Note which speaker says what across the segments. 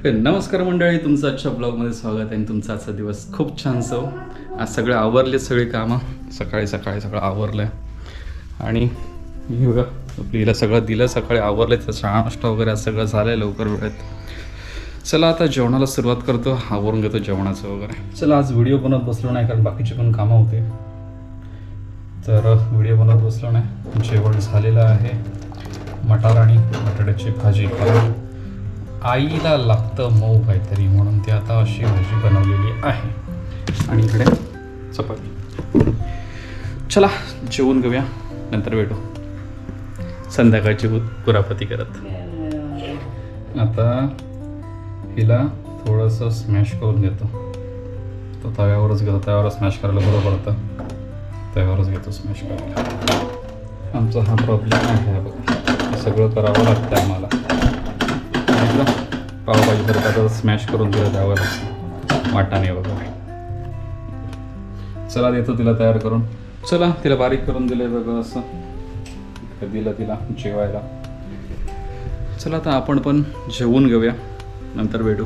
Speaker 1: नमस्कार मंडळी, तुमचं आजच्या ब्लॉगमध्ये स्वागत आहे. तुमचा आजचा दिवस खूप छान सो. आज सगळे आवरले, सगळे कामं सकाळी सगळं आवरलं आहे. आणि मी बघा आपलीला सगळं दिलं, सकाळी आवरले, तर चहा नाश्ता वगैरे आज सगळं झालं आहे लवकर वेळेत. चला आता जेवणाला सुरुवात करतो, आवरून घेतो जेवणाचं वगैरे. चला आज व्हिडिओ बनवत बसलो नाही कारण बाकीचे पण कामं होते, तर व्हिडिओ बनवत बसलो नाही. जेवण झालेलं आहे, मटार आणि बटाट्याची भाजी. कारण आईला लागतं मऊ काहीतरी म्हणून ती आता अशी भाजी बनवलेली आहे. आणि इकडे चपाती. चला जेवून घेऊया, नंतर भेटू संध्याकाळची कुरापती करत. आता हिला थोडंसं स्मॅश करून घेतो. तो तव्यावरच घेतो, तव्यावर स्मॅश करायला बरं पडतं. तव्यावरच घेतो स्मॅश करायला. आमचा हा प्रॉब्लेम आहे बघा, हे सगळं करावं लागतं आम्हाला. पावभाजी तर आता स्मॅश करून दिलं द्यावं वाटाणे वगैरे. चला देतो तिला तयार करून. चला तिला बारीक करून दिलंय बघा, असं दिलं तिला जेवायला. चला आता आपण पण जेवून घेऊया, नंतर भेटू.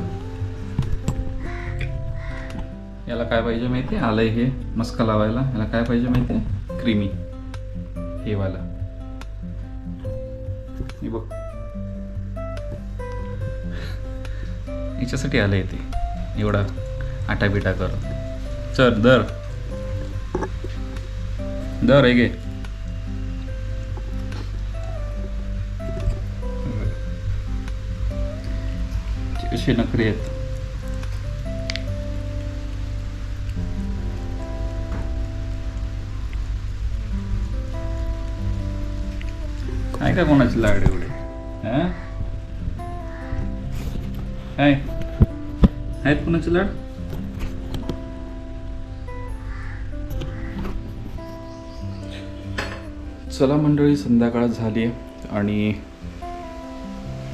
Speaker 1: याला काय पाहिजे माहिती आहे? आलंय हे मस्का लावायला. याला काय पाहिजे माहिती आहे? क्रीमी हे वाला. हे बघ, याच्यासाठी आलं आहे ते एवढा आटा बिटा कर. चल दर दर आहे गे. कशी नखरी आहेत. आहे का कोणाची लाड एवढे? काय आहेत कोणाची लाड? चला मंडळी, संध्याकाळ झाली आणि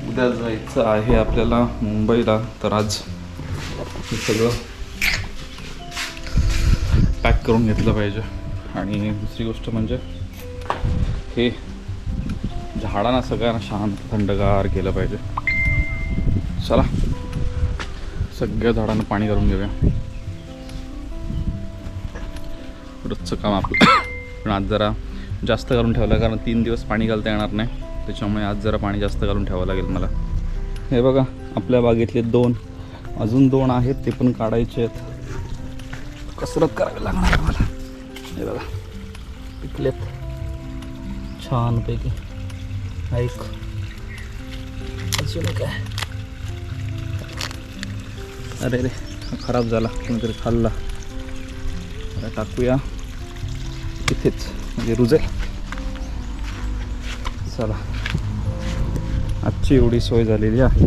Speaker 1: उद्या जायचं आहे आपल्याला मुंबईला. तर आज हे सगळं पॅक करून घेतलं पाहिजे. आणि दुसरी गोष्ट म्हणजे हे झाडांना सगळ्यांना शांत थंडगार केलं पाहिजे. चला सगळ्या झाडांना पाणी घालून घेऊया. रोजचं काम आपलं. पण आज जरा जास्त घालून ठेवलं कारण 3 दिवस पाणी घालता येणार नाही, त्याच्यामुळे आज जरा पाणी जास्त घालून ठेवावं लागेल मला. हे बघा आपल्या बागेतले 2 अजून 2 आहेत, ते पण काढायचे आहेत. कसरत करावी लागणार मला. हे बघा पिकलेत छानपैकी. ऐक अजून काय, अरे रे खराब झाला, कोणीतरी खाल्ला. आता टाकूया इथेच म्हणजे रुजेल. चला आजची एवढी सोय झालेली आहे.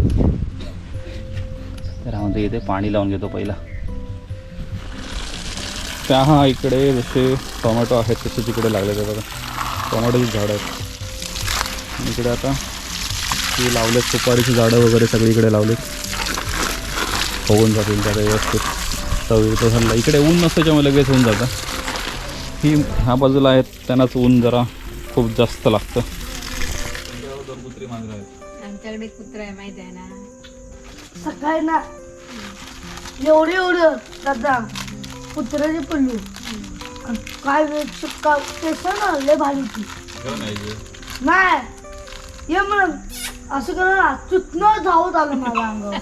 Speaker 1: तर आम्ही इथे पाणी लावून घेतो पहिला. त्या हा इकडे जसे टोमॅटो आहेत तसे तिकडे लागले ते बघा, टोमॅटोची झाडं आहेत. इकडे आता ती लावलेत सुपारीची झाडं वगैरे सगळीकडे लावलेत. होऊन जातील त्याला व्यवस्थित. तर झालं इकडे ऊन नसतं त्यामुळे लगेच होऊन जातं. ही ह्या बाजूला आहेत, त्यांनाच ऊन जरा खूप जास्त लागतं.
Speaker 2: आमच्याकडे कुत्रा आहे माहिती आहे ना.
Speaker 3: सकाळी ना एवढं दादा कुत्र्याची पडली काय शिक्का केस ना लय भारी ती नाही ये म्हणून असं करून ना चुतनं धावत आलं माझ्या अंगावर.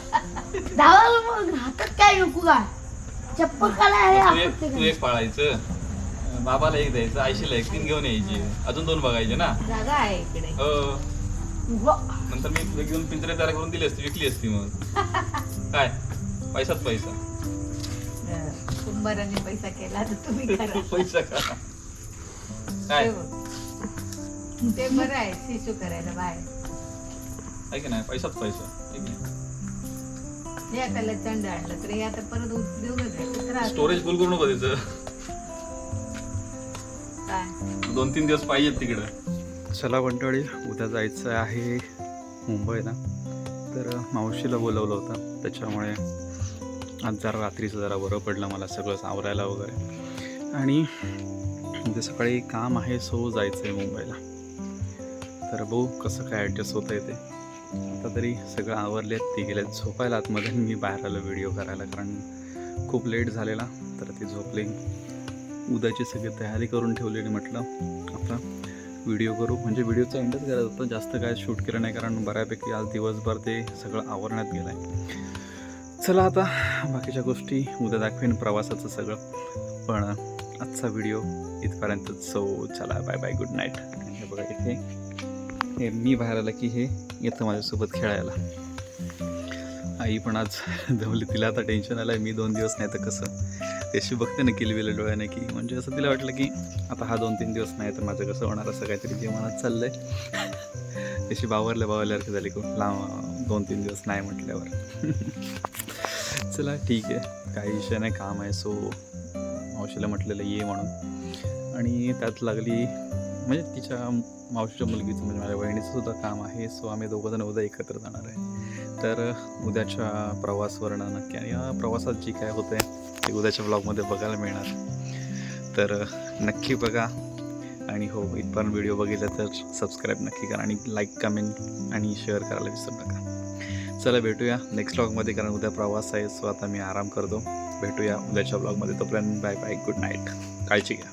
Speaker 3: धावायला मग हातात काय नको काय चप्पल काय आहे.
Speaker 1: तू एक पाळायचं, बाबाला एक द्यायचं, आयशीला एक, 3 घेऊन यायची, अजून 2 बघायचे ना.
Speaker 2: जागा आहे इकडे.
Speaker 1: हो नंतर मी तुला घेऊन पिंजरे तयार करून दिली असती, विकली असती. मग काय पैसाच पैसा.
Speaker 2: कुंभाराने पैसा केला तर तुम्ही करा.
Speaker 1: पैसा करा काय
Speaker 2: ते बरं आहे शिशू करायला बाहेर.
Speaker 1: आहे की नाही, पैसाच पैसा. ठीक आहे,
Speaker 2: हे आता लचंड आणलं तर हे आता परत देऊ.
Speaker 1: स्टोरेज फुल करू नको त्याचं.
Speaker 2: काय
Speaker 1: 2-3 दिवस पाहिजेत तिकडं. चला मंडळी, उद्या जायचं आहे मुंबईला. तर मावशीला बोलवलं होतं, त्याच्यामुळे आज जरा रात्रीचं जरा बरं पडलं मला सगळं आवरायला वगैरे. आणि उद्या सकाळी काम आहे, सो जायचं आहे मुंबईला. तर बघू कसं काय ॲडजस्ट होतं आहे ते. आता तरी सगळं आवरले, ते गेले झोपायला आतमध्ये. मी बाहेर आलो व्हिडिओ करायला, कारण खूप लेट झालेला. तर ते झोपले. उद्याची सगळी तयारी करून ठेवलेली. म्हटलं आता व्हिडिओ करू, म्हणजे व्हिडिओचा एंडच करायचा होता. जास्त काय शूट केलं नाही, कारण बऱ्यापैकी आज दिवसभर ते सगळं आवरण्यात गेलं आहे. चला आता बाकीच्या गोष्टी उद्या दाखवेन, प्रवासाचं सगळं. पण आजचा व्हिडिओ इथपर्यंतच. सो चला, बाय बाय, गुड नाईट. हे बघा, इथे हे मी बाहेर आलं की हे येतं माझ्यासोबत खेळायला. आई पण आज जमली, तिला आता टेन्शन आलं आहे. मी 2 दिवस नाही तर कसं, त्याशी बघते ना किलबिलं डोळ्याने, की म्हणजे असं तिला वाटलं की आता हा 2-3 दिवस नाही तर माझं कसं होणार, असं काहीतरी जे मनात चाललं आहे. त्याशी बावरल्यासारखं झाली, खूप लांब 2-3 दिवस नाही म्हटल्यावर. चला ठीक आहे, काही विषय नाही, काम आहे. सो मावशीला म्हटलेलं ये म्हणून, आणि त्यात लागली म्हणजे तिच्या मावशीच्या मुलगीचं, म्हणजे माझ्या बहिणीचं सुद्धा काम आहे. सो आम्ही दोघंजण उद्या एकत्र जाणार आहे. तर उद्याच्या प्रवासवरनं नक्की, आणि या प्रवासात जी काय होतं आहे ते उद्याच्या ब्लॉगमध्ये बघायला मिळणार. तर नक्की बघा. आणि हो, इथपर्यंत व्हिडिओ बघितला तर सबस्क्राईब नक्की करा, आणि लाईक, कमेंट आणि शेअर करायला विसरू नका. चला भेटूया नेक्स्ट ब्लॉगमध्ये, कारण उद्या प्रवास आहे. सो आता मी आराम करतो. भेटूया उद्याच्या ब्लॉगमध्ये. तोपर्यंत बाय बाय, गुड नाईट, काळजी घ्या.